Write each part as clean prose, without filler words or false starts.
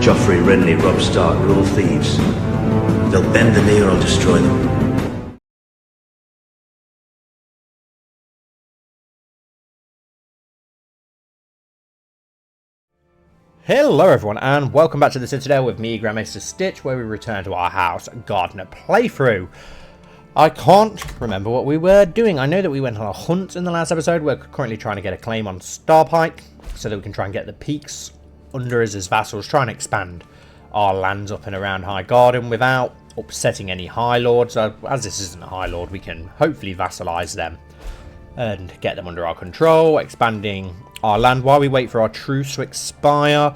Joffrey, Renly, Robb Stark are all thieves. They'll bend the knee or I'll destroy them. Hello everyone and welcome back to the Citadel with me, Grand Maester Stitch, where we return to our House Gardener playthrough. I can't remember what we were doing. I know that we went on a hunt in the last episode. We're currently trying to get a claim on Starpike so that we can try and get the peaks under us as vassals, try and expand our lands up and around Highgarden without upsetting any High Lords. As this isn't a High Lord, we can hopefully vassalize them and get them under our control, expanding our land while we wait for our truce to expire,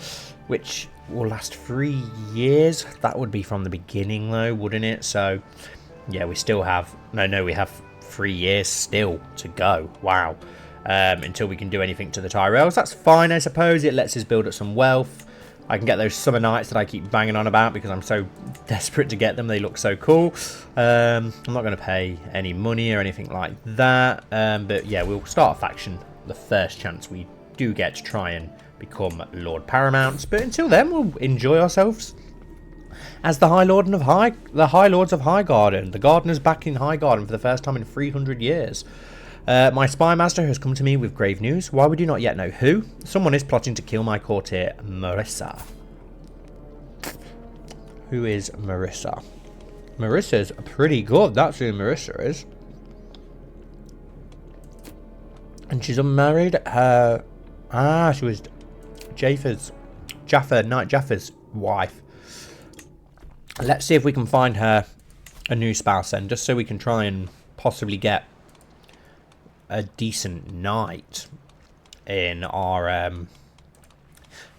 which will last 3 years. That would be from the beginning though, wouldn't it? So yeah, we still have we have 3 years still to go. Wow. Until we can do anything to the Tyrells. That's fine, I suppose. It lets us build up some wealth. I can get those summer nights that I keep banging on about because I'm so desperate to get them. They look so cool. I'm not going to pay any money or anything like that. But yeah, we'll start a faction the first chance we do get to try and become Lord Paramounts. But until then, we'll enjoy ourselves as the High Lords of Highgarden. The Gardeners back in Highgarden for the first time in 300 years. My spy master has come to me with grave news. Why we do not yet know who. Someone is plotting to kill my courtier, Marissa. Who is Marissa? Marissa's pretty good. That's who Marissa is. And she's unmarried. She was Knight Jaffa's wife. Let's see if we can find her a new spouse then, just so we can try and possibly get a decent knight in our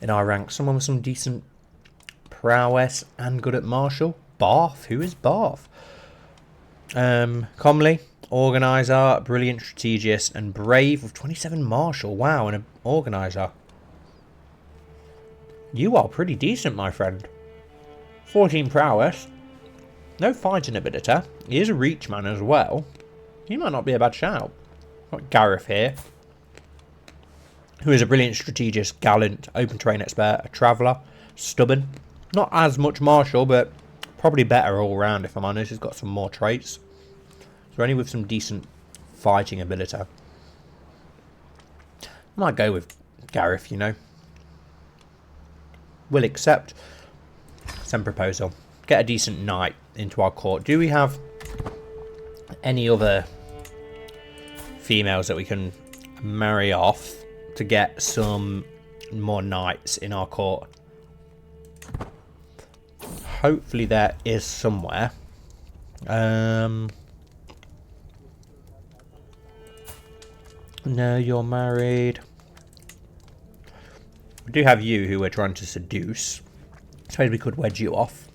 ranks. Someone with some decent prowess and good at martial. Barth. Who is Barth? Comley, organizer, brilliant strategist, and brave with 27 martial. Wow, and an organizer. You are pretty decent, my friend. 14 prowess. No fighting ability. He is a reach man as well. He might not be a bad shout. Got Gareth here, who is a brilliant strategist, gallant, open terrain expert, a traveller, stubborn. Not as much martial, but probably better all round if I'm honest. He's got some more traits. So only with some decent fighting ability. I might go with Gareth, you know. We'll accept. Send proposal. Get a decent knight into our court. Do we have any other females that we can marry off to get some more knights in our court? Hopefully there is somewhere. No, you're married. We do have you who we're trying to seduce. Suppose we could wedge you off.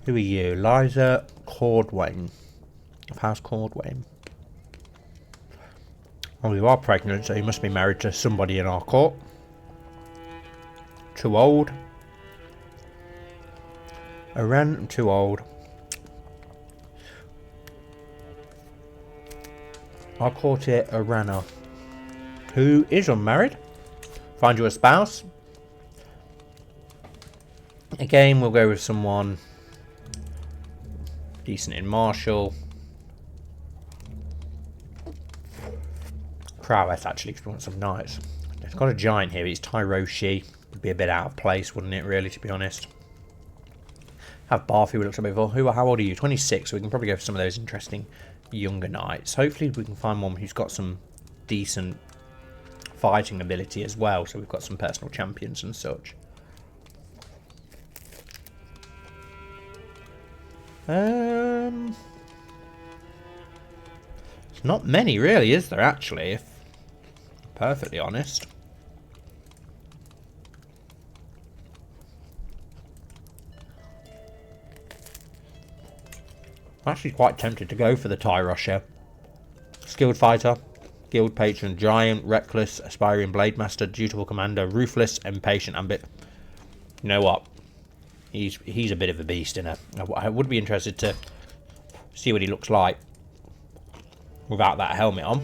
Who are you? Liza Cordwain of House Cordwain. Well, you are pregnant, so you must be married to somebody in our court. Too old. Aran, too old. Our courtier, Arana, who is unmarried. Find you a spouse. Again, we'll go with someone decent in martial. Prowess, actually, because we want some knights. It's got a giant here. He's Tyroshi. Would be a bit out of place, wouldn't it, really, to be honest? Have Barth, who we looked at before. How old are you? 26, so we can probably go for some of those interesting younger knights. Hopefully we can find one who's got some decent fighting ability as well, so we've got some personal champions and such. There's not many, really, is there, actually, if I'm perfectly honest. I'm actually quite tempted to go for the Tyrosher. Skilled fighter, guild patron, giant, reckless, aspiring blade master, dutiful commander, ruthless, impatient, ambit. You know what? He's a bit of a beast, innit? I would be interested to see what he looks like without that helmet on.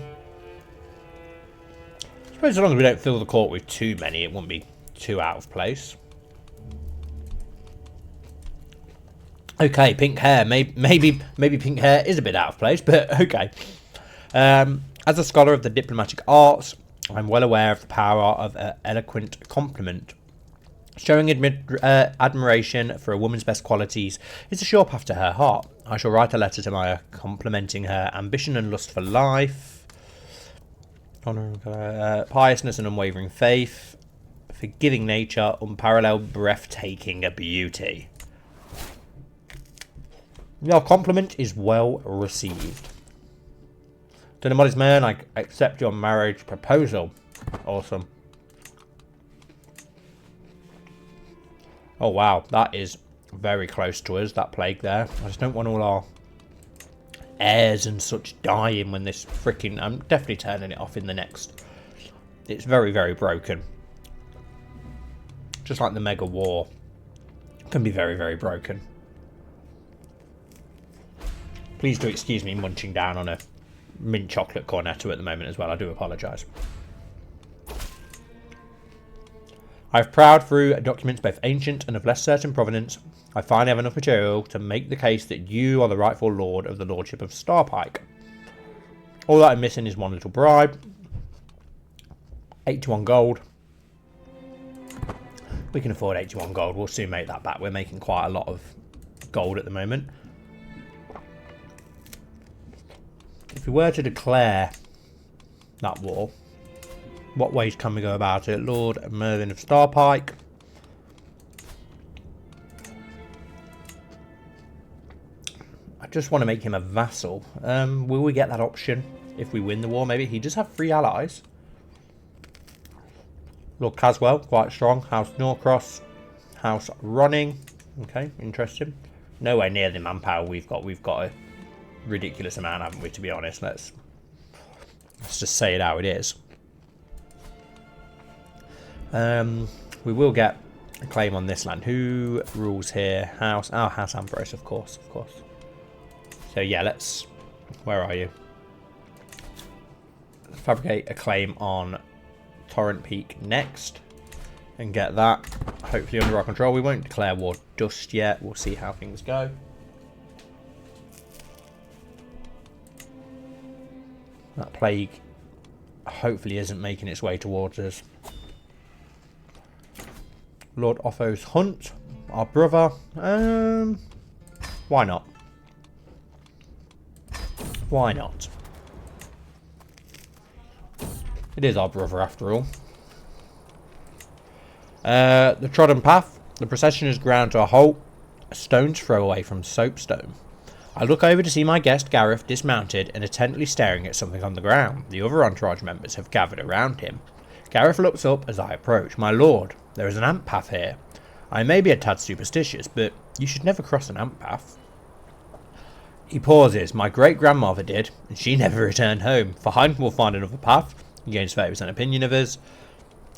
I suppose as long as we don't fill the court with too many, it wouldn't be too out of place. Okay, pink hair. Maybe pink hair is a bit out of place, but okay. As a scholar of the diplomatic arts, I'm well aware of the power of an eloquent compliment. Showing admiration for a woman's best qualities is a sure path to her heart. I shall write a letter to Maya complimenting her ambition and lust for life, piousness and unwavering faith, forgiving nature, unparalleled, breathtaking beauty. Your compliment is well received. To the modest man, I accept your marriage proposal. Awesome. Oh wow, that is very close to us, that plague there. I just don't want all our heirs and such dying when this freaking... I'm definitely turning it off in the next. It's very, very broken. Just like the Mega War. Can be very, very broken. Please do excuse me munching down on a mint chocolate cornetto at the moment as well. I do apologise. I've prowled through documents both ancient and of less certain provenance. I finally have enough material to make the case that you are the rightful lord of the lordship of Starpike. All that I'm missing is one little bribe. 81 gold. We can afford 81 gold. We'll soon make that back. We're making quite a lot of gold at the moment. If we were to declare that war, what ways can we go about it? Lord Mervyn of Starpike. I just want to make him a vassal. Will we get that option if we win the war? Maybe he does have 3 allies. Lord Caswell, quite strong. House Norcross. House Ronning. Okay, interesting. Nowhere near the manpower we've got. We've got a ridiculous amount, haven't we, to be honest? Let's just say it how it is. We will get a claim on this land. Who rules here? House Ambrose, of course. So yeah, let's... Where are you? Let's fabricate a claim on Torrent Peak next. And get that hopefully under our control. We won't declare war just yet. We'll see how things go. That plague hopefully isn't making its way towards us. Lord Otho's Hunt, our brother. Why not? Why not? It is our brother after all. The trodden path. The procession is ground to a halt. A stone's throw away from Soapstone. I look over to see my guest Gareth dismounted and intently staring at something on the ground. The other entourage members have gathered around him. Gareth looks up as I approach. My lord, there is an ant path here. I may be a tad superstitious, but you should never cross an ant path. He pauses. My great-grandmother did, and she never returned home. Fine, we'll find another path. He gains 30% opinion of us.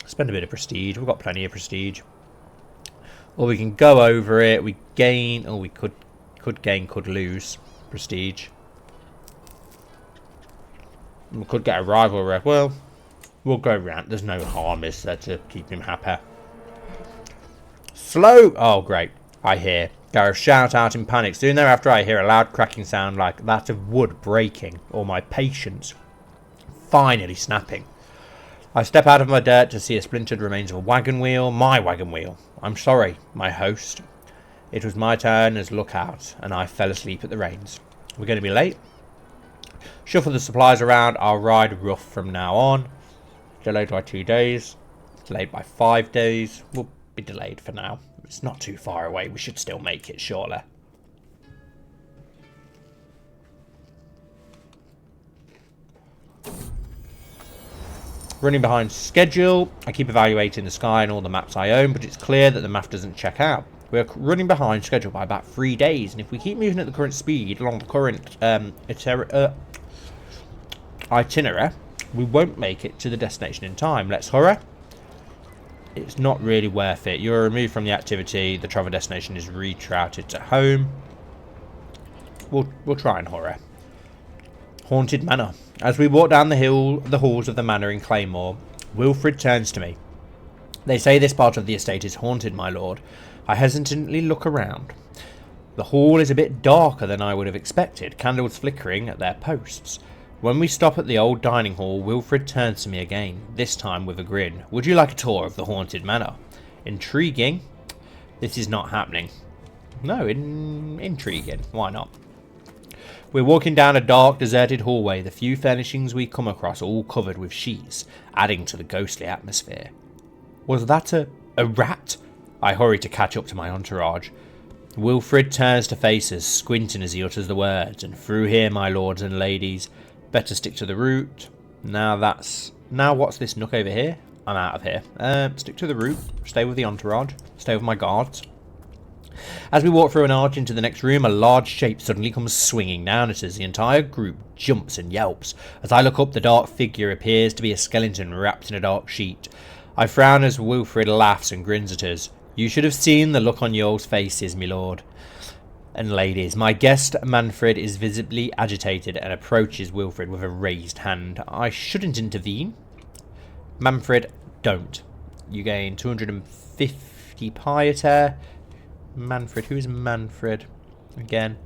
Spend a bit of prestige. We've got plenty of prestige. Or we can go over it. We gain... Oh, we could gain, could lose prestige. We could get a rival rep. Well, we'll go round. There's no harm, is there, to keep him happy. Slow! Oh, great. I hear Gareth shout out in panic. Soon thereafter, I hear a loud cracking sound like that of wood breaking, or my patience finally snapping. I step out of my dirt to see a splintered remains of a wagon wheel. My wagon wheel. I'm sorry, my host. It was my turn as lookout, and I fell asleep at the reins. We're going to be late. Shuffle the supplies around. I'll ride rough from now on. Delayed by 2 days. Delayed by 5 days. We'll be delayed for now. It's not too far away. We should still make it, surely. Running behind schedule. I keep evaluating the sky and all the maps I own, but it's clear that the map doesn't check out. We're running behind schedule by about 3 days, and if we keep moving at the current speed along the current itinerary, we won't make it to the destination in time. Let's hurry. It's not really worth it. You're removed from the activity. The travel destination is rerouted to home. We'll try and hurry. Haunted Manor. As we walk down the halls of the manor in Claymore, Wilfred turns to me. They say this part of the estate is haunted, my lord. I hesitantly look around. The hall is a bit darker than I would have expected, candles flickering at their posts. When we stop at the old dining hall, Wilfred turns to me again, this time with a grin. Would you like a tour of the haunted manor? Intriguing? This is not happening. No, intriguing. Why not? We're walking down a dark, deserted hallway, the few furnishings we come across all covered with sheets, adding to the ghostly atmosphere. Was that a rat? I hurry to catch up to my entourage. Wilfred turns to face us, squinting as he utters the words, and through here, my lords and ladies, better stick to the route. Now what's this nook over here? I'm out of here. Stick to the route, stay with the entourage, stay with my guards. As we walk through an arch into the next room, a large shape suddenly comes swinging down at us. The entire group jumps and yelps. As I look up, the dark figure appears to be a skeleton wrapped in a dark sheet. I frown as Wilfred laughs and grins at us. You should have seen the look on your faces, my lord and ladies. My guest, Manfred, is visibly agitated and approaches Wilfred with a raised hand. I shouldn't intervene. Manfred, don't. You gain 250 piety. Manfred, who is Manfred? Again.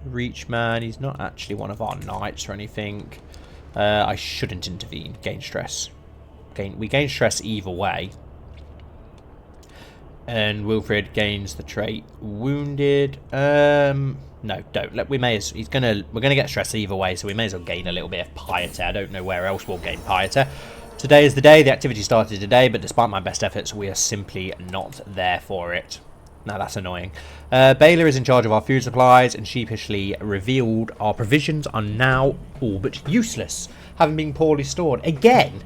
Reach man, he's not actually one of our knights or anything. I shouldn't intervene. Gain stress. We gain stress either way. And Wilfred gains the trait wounded. No, don't. We're gonna get stress either way, so we may as well gain a little bit of piety. I don't know where else we'll gain piety. Today is the day. The activity started today, but despite my best efforts, we are simply not there for it. Now that's annoying. Baylor is in charge of our food supplies and sheepishly revealed our provisions are now all but useless, having been poorly stored. Again!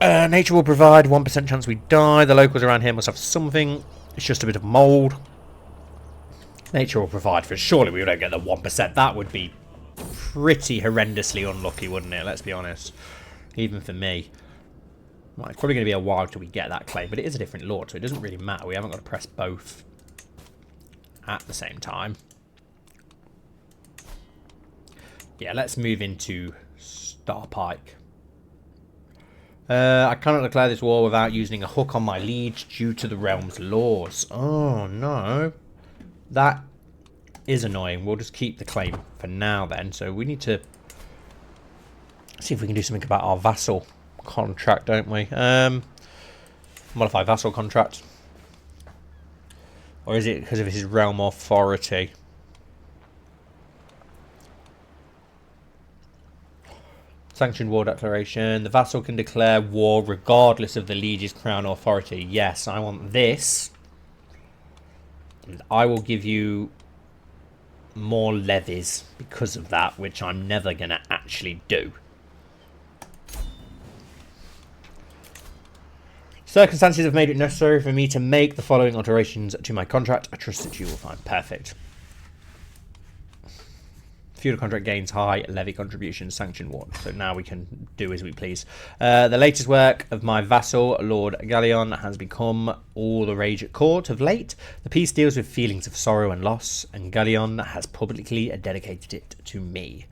Nature will provide 1% chance we die. The locals around here must have something. It's just a bit of mould. Nature will provide for us. Surely we don't get the 1%. That would be pretty horrendously unlucky, wouldn't it? Let's be honest. Even for me. Well, it's probably going to be a while till we get that claim, but it is a different lord, so it doesn't really matter. We haven't got to press both at the same time. Yeah, let's move into Starpike. I cannot declare this war without using a hook on my liege due to the realm's laws. Oh, no. That is annoying. We'll just keep the claim for now, then. So we need to see if we can do something about our vassal contract, don't we? Modify vassal contract. Or is it because of his realm authority? Sanctioned war declaration. The vassal can declare war regardless of the liege's crown authority. Yes, I want this. And I will give you more levies because of that, which I'm never going to actually do. Circumstances have made it necessary for me to make the following alterations to my contract. I trust that you will find perfect. Feudal contract gains high levy contributions, sanctioned war. So now we can do as we please. The latest work of my vassal, Lord Galleon, has become all the rage at court of late. The piece deals with feelings of sorrow and loss, and Galleon has publicly dedicated it to me.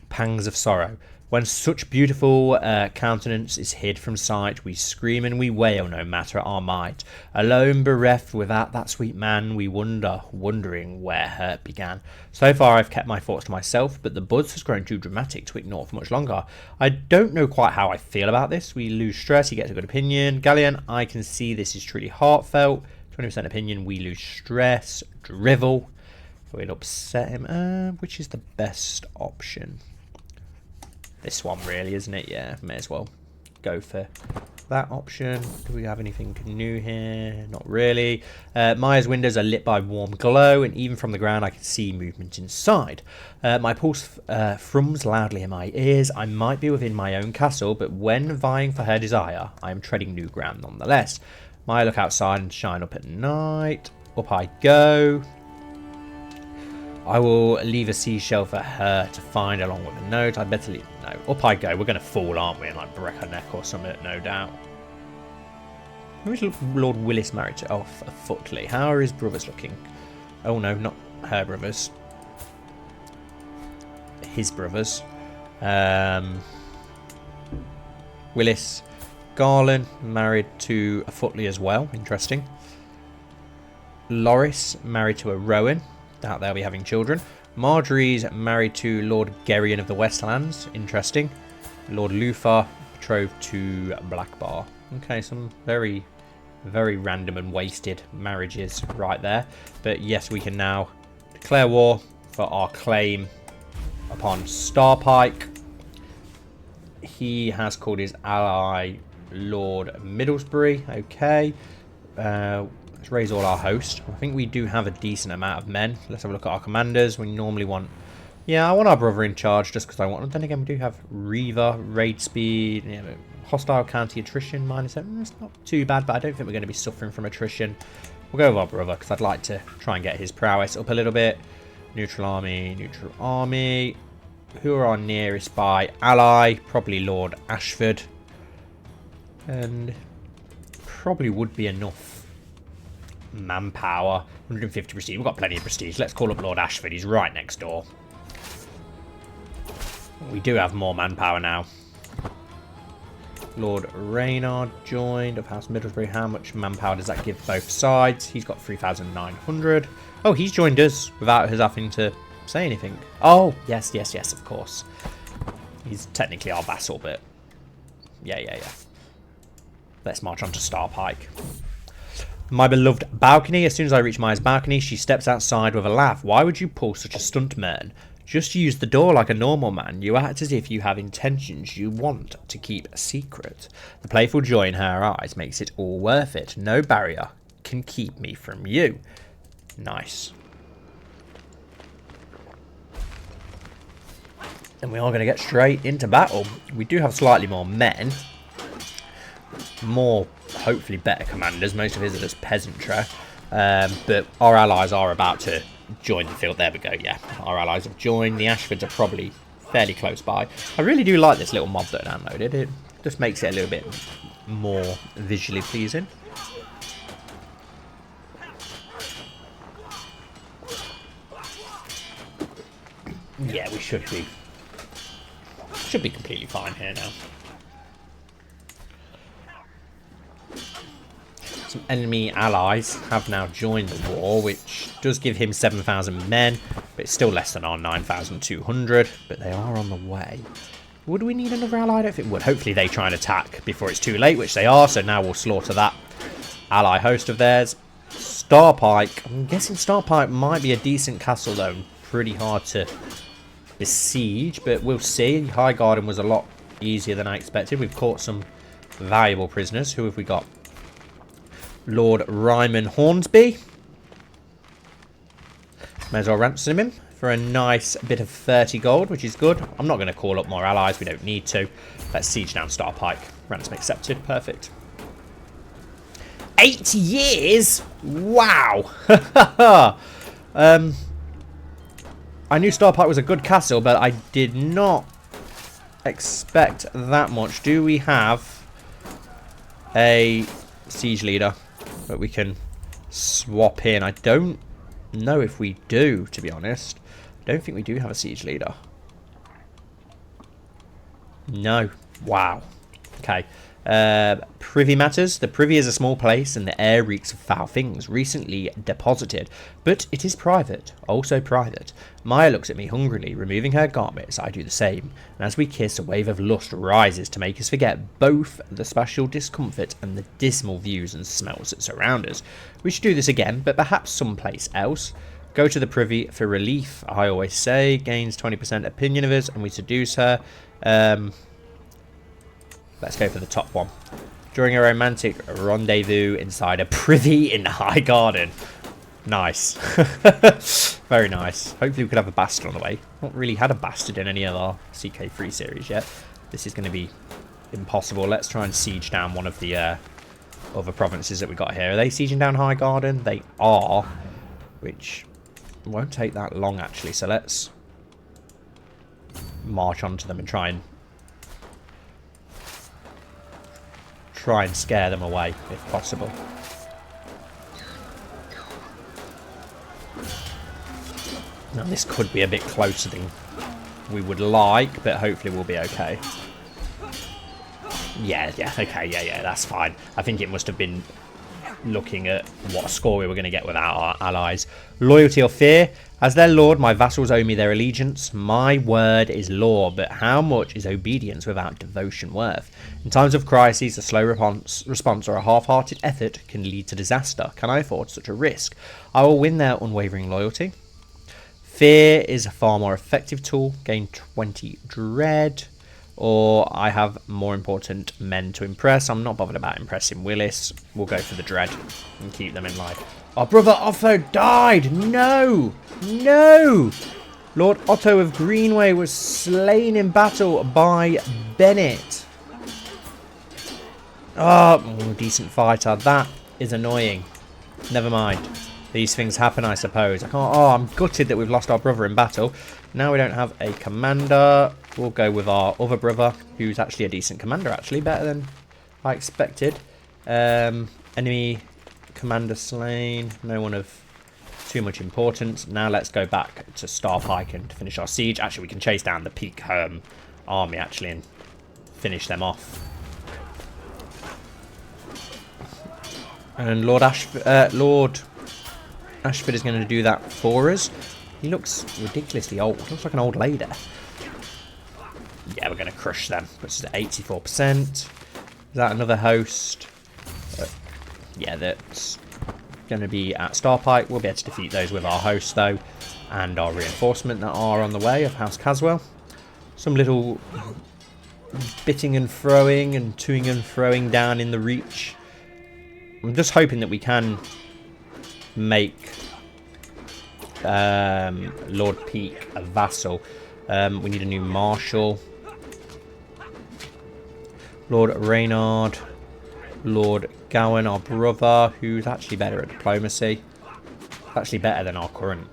Pangs of sorrow. When such beautiful countenance is hid from sight, we scream and we wail no matter our might. Alone, bereft, without that sweet man, we wonder, wondering where hurt began. So far I've kept my thoughts to myself, but the buzz has grown too dramatic to ignore for much longer. I don't know quite how I feel about this. We lose stress, he gets a good opinion. Galleon, I can see this is truly heartfelt. 20% opinion, we lose stress. Drivel. We'll upset him. Which is the best option? This one really, isn't it? Yeah, may as well go for that option. Do we have anything new here? Not really. Maya's windows are lit by warm glow, and even from the ground I can see movement inside. My pulse thrums loudly in my ears. I might be within my own castle, but when vying for her desire, I am treading new ground nonetheless. Maya look outside and shine up at night. Up I go. I will leave a seashell for her to find along with a note. I'd better leave. No, up I go. We're going to fall, aren't we? And like break her neck or something, no doubt. Who is Lord Willis married to? Oh, Footley. How are his brothers looking? Oh no, not her brothers. His brothers. Willis, Garland married to a Footly as well. Interesting. Loris married to a Rowan. Doubt they'll be having children. Marjorie's married to Lord Gerrion of the Westlands. Interesting. Lord Lufar betrothed to Blackbar. Okay, some very, very random and wasted marriages right there. But yes, we can now declare war for our claim upon Starpike. He has called his ally Lord Middlesbury. Okay. Let's raise all our host. I think we do have a decent amount of men. Let's have a look at our commanders. We normally want... Yeah, I want our brother in charge just because I want... Then again, we do have Reaver, raid speed, you know, hostile county attrition, -7. It's not too bad, but I don't think we're going to be suffering from attrition. We'll go with our brother because I'd like to try and get his prowess up a little bit. Neutral army, neutral army. Who are our nearest by ally? Probably Lord Ashford. And probably would be enough manpower. 150 prestige. We've got plenty of prestige. Let's call up Lord Ashford. He's right next door. We do have more manpower now. Lord Reynard joined of House Middlesbury. How much manpower does that give both sides? He's got 3,900. Oh, he's joined us without us having to say anything. Oh, yes, yes, yes, of course. He's technically our vassal, but yeah. Let's march on to Starpike. My beloved balcony. As soon as I reach Maya's balcony, she steps outside with a laugh. Why would you pull such a stunt, man? Just use the door like a normal man. You act as if you have intentions you want to keep secret. The playful joy in her eyes makes it all worth it. No barrier can keep me from you. Nice. And we are going to get straight into battle. We do have slightly more men. More, hopefully, better commanders. Most of his are just peasantry. But our allies are about to join the field. There we go, yeah. Our allies have joined. The Ashfords are probably fairly close by. I really do like this little mob that I downloaded. It just makes it a little bit more visually pleasing. Yeah, we should be. Should be completely fine here now. Some enemy allies have now joined the war, which does give him 7,000 men, but it's still less than our 9,200, but they are on the way. Would we need another ally? I don't think it would. Hopefully they try and attack before it's too late, which they are, so now we'll slaughter that ally host of theirs. Starpike. I'm guessing Starpike might be a decent castle, though. Pretty hard to besiege, but we'll see. Highgarden was a lot easier than I expected. We've caught some valuable prisoners. Who have we got? Lord Ryman Hornsby. May as well ransom him for a nice bit of 30 gold, which is good. I'm not going to call up more allies. We don't need to. Let's siege down Starpike. Ransom accepted. Perfect. 8 years? Wow. I knew Starpike was a good castle, but I did not expect that much. Do we have a siege leader that we can swap in? I don't know if we do, to be honest. I don't think we do have a siege leader. No. Wow. Okay. Privy matters. The privy is a small place and the air reeks of foul things recently deposited, but it is private, also private. Maya looks at me hungrily, removing her garments. I do the same, and as we kiss, a wave of lust rises to make us forget both the spatial discomfort and the dismal views and smells that surround us. We should do this again, but perhaps someplace else. Go to the privy for relief, I always say. Gains 20% opinion of us, and we seduce her. Let's go for the top one. During a romantic rendezvous inside a privy in Highgarden. Nice. Very nice. Hopefully we could have a bastard on the way. Not really had a bastard in any of our CK3 series yet. This is going to be impossible. Let's try and siege down one of the other provinces that we got here. Are they sieging down Highgarden? They are. Which won't take that long, actually. So let's march onto them and try and scare them away if possible. Now this could be a bit closer than we would like, but hopefully we'll be okay. Yeah, okay, yeah, that's fine. I think it must have been looking at what score we were going to get without our allies. Loyalty or fear? As their lord, my vassals owe me their allegiance. My word is law, but how much is obedience without devotion worth? In times of crises, a slow response or a half-hearted effort can lead to disaster. Can I afford such a risk? I will win their unwavering loyalty. Fear is a far more effective tool. Gain 20 dread. Or I have more important men to impress. I'm not bothered about impressing Willis. We'll go for the dread and keep them in life. Our brother Otho died. No. No. Lord Otto of Greenway was slain in battle by Bennett. Oh, decent fighter. That is annoying. Never mind. These things happen, I suppose. I can't. Oh, I'm gutted that we've lost our brother in battle. Now we don't have a commander. We'll go with our other brother, who's actually a decent commander, actually. Better than I expected. Enemy commander slain. No one of too much importance. Now let's go back to Starpike and finish our siege. Actually, we can chase down the Peak army, actually, and finish them off. And Lord Ashford is going to do that for us. He looks ridiculously old. Looks like an old lady. Yeah, we're going to crush them. Puts us at 84%. Is that another host? Yeah, that's going to be at Starpike. We'll be able to defeat those with our host, though. And our reinforcement that are on the way of House Caswell. Some little bitting and throwing and toing and throwing down in the reach. I'm just hoping that we can make Lord Peak a vassal. We need a new marshal. Lord Reynard. Lord Gowan, our brother, who's actually better at diplomacy. Actually better than our current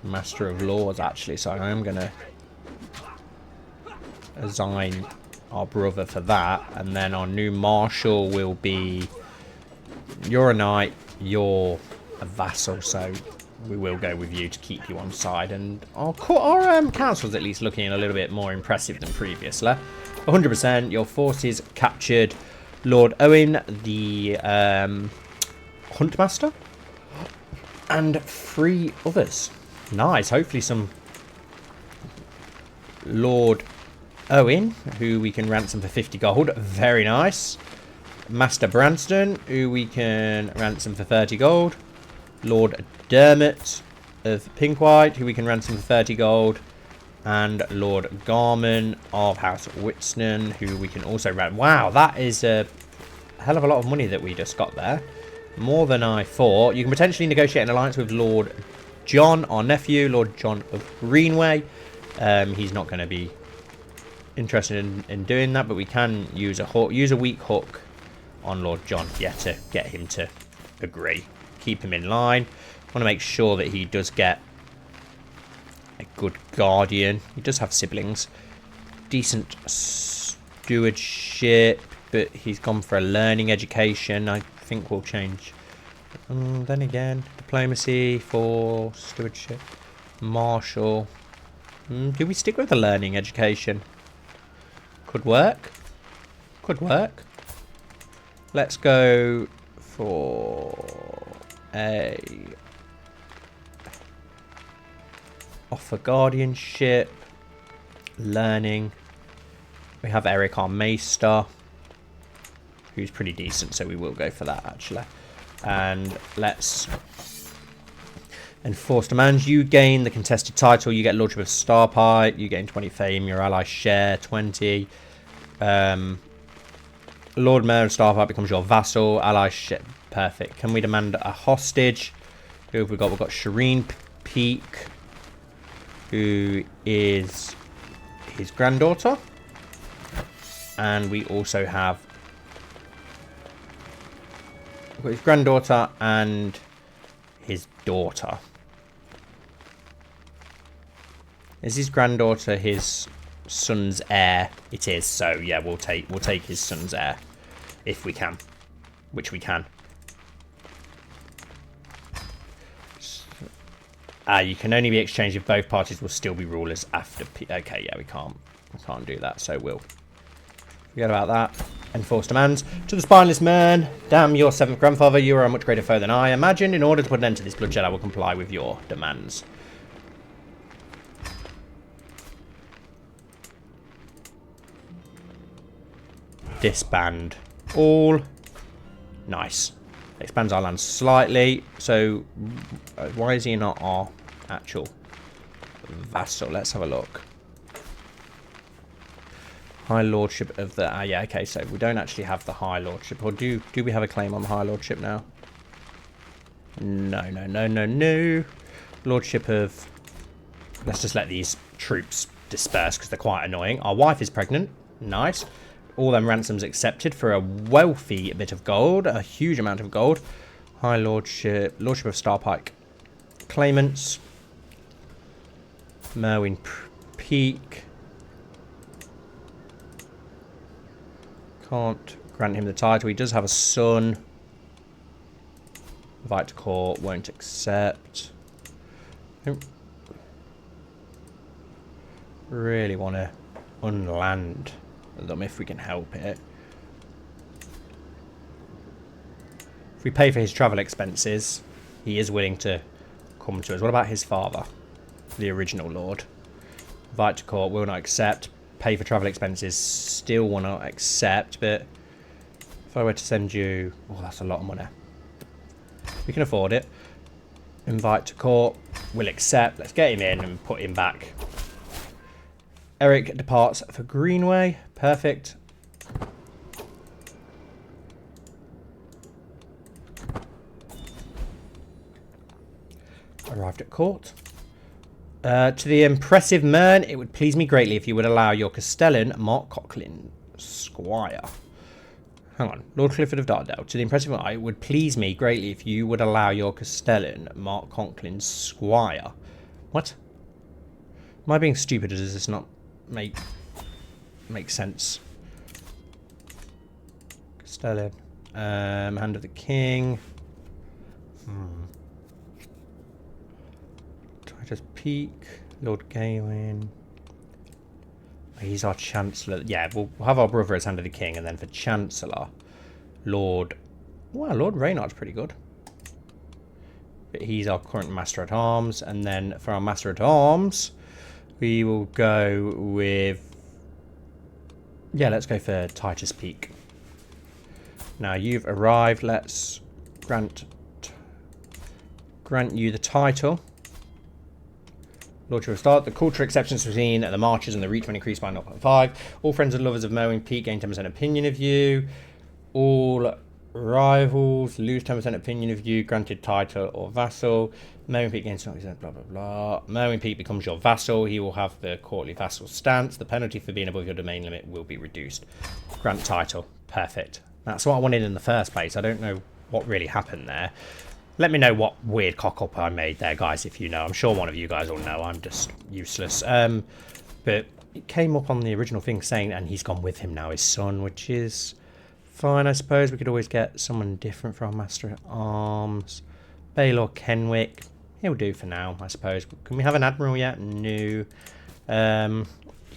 Master of Laws, actually. So I am going to assign our brother for that. And then our new marshal will be... You're a knight, you're a vassal, so we will go with you to keep you on side. And our council's at least looking a little bit more impressive than previously. 100%, your forces captured Lord Owen, the Huntmaster, and 3 others. Nice, hopefully some Lord Owen, who we can ransom for 50 gold. Very nice. Master Branston, who we can ransom for 30 gold. Lord Dermot of Pinkwhite, who we can ransom for 30 gold. And Lord Garman of House Whitson, who we can also ransom. Wow, that is a hell of a lot of money that we just got there. More than I thought. You can potentially negotiate an alliance with Lord John, our nephew, Lord John of Greenway. He's not going to be interested in doing that, but we can use a weak hook on Lord John, yeah, to get him to agree. Keep him in line. Want to make sure that he does get a good guardian. He does have siblings. Decent stewardship, but he's gone for a learning education. I think we'll change. Then again, diplomacy for stewardship. Marshal. Do we stick with the learning education? Could work. Could work. Let's go for a offer guardianship, learning. We have Eric our Maester, who's pretty decent, so we will go for that actually. And let's enforce demands. You gain the contested title. You get Lordship of Starpike. You gain 20 fame. Your allies share 20. Lord Mayor of Starpike becomes your vassal. Ally ship. Perfect. Can we demand a hostage? Who have we got? We've got Shireen Peak, who is his granddaughter. And we also have his granddaughter and his daughter. Is his granddaughter his son's heir? It is. So yeah, we'll take his son's heir if we can, which we can. You can only be exchanged if both parties will still be rulers after. Okay, yeah, we can't do that. So we'll forget about that. Enforce demands. To the spineless man, damn your 7th grandfather, you are a much greater foe than I imagined. In order to put an end to this bloodshed, I will comply with your demands. Disband all. Nice. Expands our land slightly. So, why is he not our actual vassal? Let's have a look. High Lordship of the... yeah, okay, so we don't actually have the High Lordship. Or do we have a claim on the High Lordship now? No. Lordship of... Let's just let these troops disperse because they're quite annoying. Our wife is pregnant. Nice. All them ransoms accepted for a wealthy bit of gold. A huge amount of gold. High Lordship. Lordship of Starpike. Claimants. Merwin Peak. Can't grant him the title. He does have a son. Invite to court. Won't accept. Don't really want to unland them if we can help it. If we pay for his travel expenses, he is willing to come to us. What about his father? The original lord. Invite to court. Will not accept. Pay for travel expenses, still will not accept, but if I were to send you... Oh, that's a lot of money. We can afford it. Invite to court, will accept. Let's get him in and put him back. Eric departs for Greenway. Perfect. Arrived at court. To the impressive Mern, it would please me greatly if you would allow your Castellan, Mark Coughlin, Squire. Hang on. Lord Clifford of Dartdale. To the impressive Mern, it would please me greatly if you would allow your Castellan, Mark Coughlin, Squire. What? Am I being stupid, or does this not make sense? Castellan. Hand of the King. Just Peak, Lord Gawain. He's our Chancellor. Yeah, we'll have our brother as Hand of the King, and then for Chancellor, Lord... Wow, Lord Reynard's pretty good. But he's our current Master at Arms, and then for our Master at Arms, we will go with... Yeah, let's go for Titus Peak. Now you've arrived. Let's grant you the title. Lordship of Start. The culture exceptions between the marches and the reach when increased by 0.5. All friends and lovers of Merwin Peak gain 10% opinion of you. All rivals lose 10% opinion of you. Granted title or vassal. Merwin Peak gains 20%, blah, blah, blah. Merwin Peak becomes your vassal. He will have the courtly vassal stance. The penalty for being above your domain limit will be reduced. Grant title. Perfect. That's what I wanted in the first place. I don't know what really happened there. Let me know what weird cock-up I made there, guys, if you know. I'm sure one of you guys will know. I'm just useless. But it came up on the original thing saying, and he's gone with him now, his son, which is fine, I suppose. We could always get someone different for our Master at Arms. Baylor Kenwick. He'll do for now, I suppose. Can we have an Admiral yet? No. You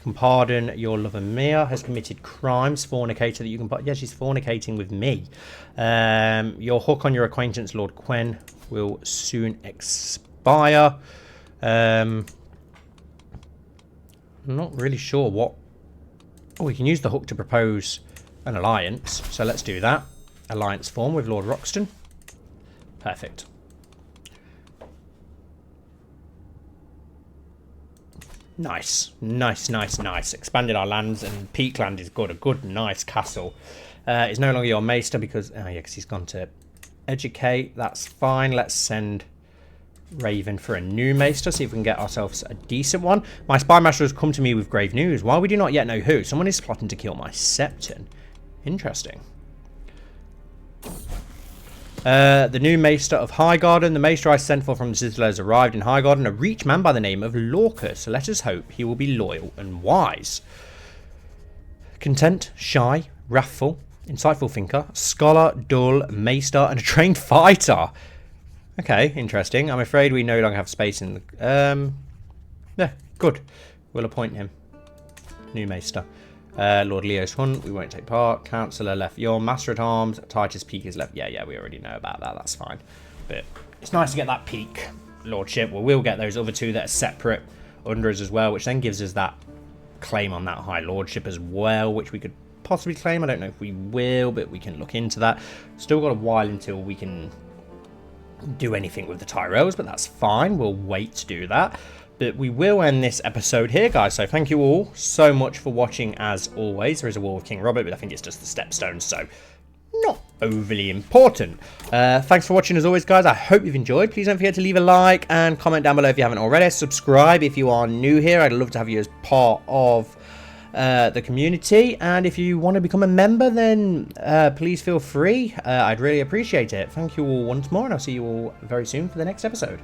can pardon your lover Mia has committed crimes. Fornicator that you can pardon. Yeah, she's fornicating with me. Your hook on your acquaintance Lord Quen will soon expire. I'm not really sure what... Oh, we can use the hook to propose an alliance. So let's do that. Alliance form with Lord Roxton. Perfect. Nice. Nice. Expanded our lands, and Peakland is good. A good, nice castle. It's no longer your maester because... Oh, yeah, because he's gone to educate. That's fine. Let's send Raven for a new maester. See if we can get ourselves a decent one. My spy master has come to me with grave news. While we do not yet know who, someone is plotting to kill my Septon. Interesting. The new Maester of Highgarden. The Maester I sent for from the Citadel has arrived in Highgarden. A reach man by the name of Lorcus. Let us hope he will be loyal and wise. Content, shy, wrathful, insightful thinker, scholar, dull, Maester, and a trained fighter. Okay, interesting. I'm afraid we no longer have space in the... Yeah, good. We'll appoint him. New Maester. Lord Leo's Hunt, we won't take part. Councillor left your Master at Arms. Titus Peak is left. Yeah, we already know about that. That's fine. But it's nice to get that Peak Lordship. Well, we'll get those other two that are separate under us as well, which then gives us that claim on that High Lordship as well, which we could possibly claim. I don't know if we will, but we can look into that. Still got a while until we can do anything with the Tyrells, but that's fine. We'll wait to do that. But we will end this episode here, guys. So thank you all so much for watching as always. There is a war with King Robert, but I think it's just the stepstones, so not overly important. Thanks for watching as always, guys. I hope you've enjoyed. Please don't forget to leave a like and comment down below if you haven't already. Subscribe if you are new here. I'd love to have you as part of the community, and if you want to become a member, then please feel free. I'd really appreciate it. Thank you all once more, and I'll see you all very soon for the next episode.